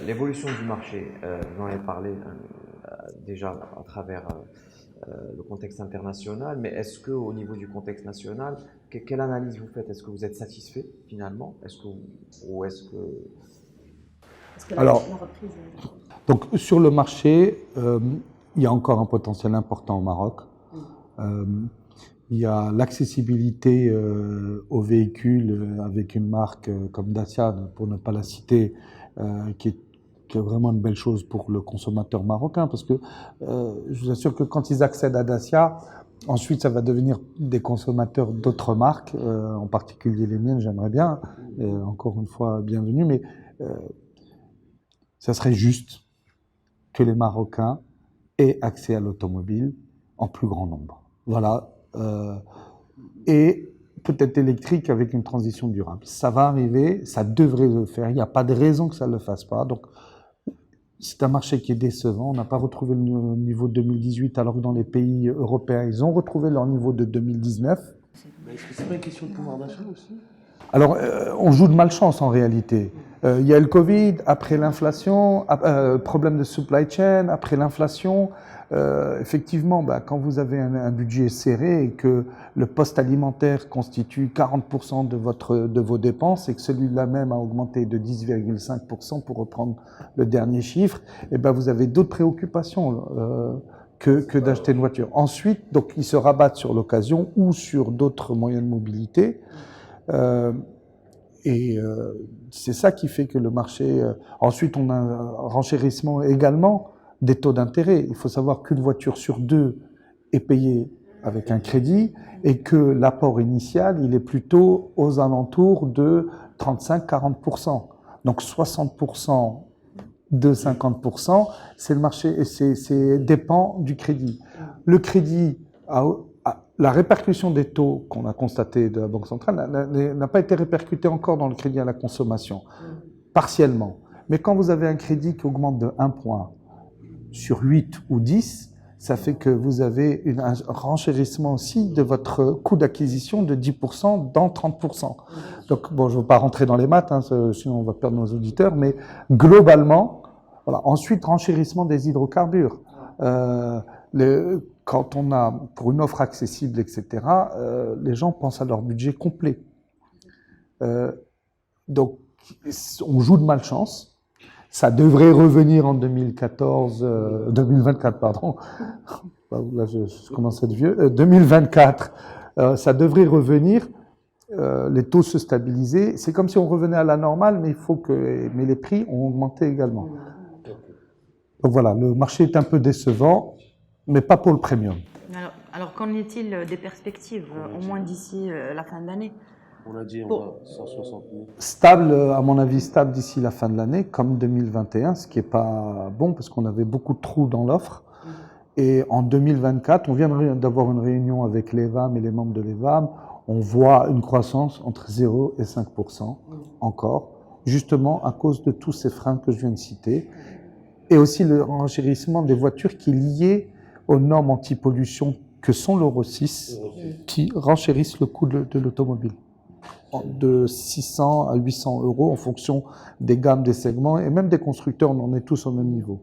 l'évolution du marché, vous en avez parlé déjà à travers le contexte international, mais est-ce qu'au niveau du contexte national, quelle analyse vous faites? Est-ce que vous êtes satisfait finalement? Ou est-ce que... Alors, donc sur le marché, il y a encore un potentiel important au Maroc. Il y a l'accessibilité aux véhicules avec une marque comme Dacia, pour ne pas la citer, qui est vraiment une belle chose pour le consommateur marocain, parce que je vous assure que quand ils accèdent à Dacia, ensuite ça va devenir des consommateurs d'autres marques, en particulier les miennes, j'aimerais bien, encore une fois, bienvenue, mais ça serait juste que les Marocains aient accès à l'automobile en plus grand nombre. Voilà. Et peut-être électrique avec une transition durable. Ça va arriver, ça devrait le faire. Il n'y a pas de raison que ça ne le fasse pas. Donc, c'est un marché qui est décevant. On n'a pas retrouvé le niveau de 2018, alors que dans les pays européens, ils ont retrouvé leur niveau de 2019. Mais est-ce que c'est pas une question de pouvoir d'achat aussi? Alors, on joue de malchance en réalité. Il y a le Covid, après l'inflation, problème de supply chain, après l'inflation. Effectivement, quand vous avez un budget serré et que le poste alimentaire constitue 40% de vos dépenses et que celui-là même a augmenté de 10,5% pour reprendre le dernier chiffre, et vous avez d'autres préoccupations que d'acheter une voiture. Ensuite, donc, ils se rabattent sur l'occasion ou sur d'autres moyens de mobilité. C'est ça qui fait que le marché... ensuite, on a un renchérissement également des taux d'intérêt. Il faut savoir qu'une voiture sur deux est payée avec un crédit et que l'apport initial, il est plutôt aux alentours de 35-40%. Donc 60% de 50%, c'est le marché, c'est dépend du crédit. Le crédit, la répercussion des taux qu'on a constaté de la Banque centrale n'a pas été répercutée encore dans le crédit à la consommation, partiellement. Mais quand vous avez un crédit qui augmente de 1 point sur 8 ou 10, ça fait que vous avez un renchérissement aussi de votre coût d'acquisition de 10% dans 30%. Donc, bon, je ne veux pas rentrer dans les maths, sinon on va perdre nos auditeurs, mais globalement, voilà. Ensuite, renchérissement des hydrocarbures. Quand on a, pour une offre accessible, etc., les gens pensent à leur budget complet. Donc, on joue de malchance. Ça devrait revenir en 2024, pardon. Là, je commence à être vieux. 2024, ça devrait revenir. Les taux se stabiliser. C'est comme si on revenait à la normale, mais les prix ont augmenté également. Donc voilà, le marché est un peu décevant, mais pas pour le premium. Alors qu'en est-il des perspectives, au moins d'ici la fin de l'année? On a dit on va 160 000. Stable, à mon avis, stable d'ici la fin de l'année, comme 2021, ce qui n'est pas bon parce qu'on avait beaucoup de trous dans l'offre. Et en 2024, on vient d'avoir une réunion avec l'EVAM et les membres de l'EVAM. On voit une croissance entre 0 et 5% encore, justement à cause de tous ces freins que je viens de citer. Et aussi le renchérissement des voitures qui est lié aux normes anti-pollution que sont l'Euro 6, qui renchérissent le coût de l'automobile de 600 à 800 € en fonction des gammes, des segments et même des constructeurs, on en est tous au même niveau.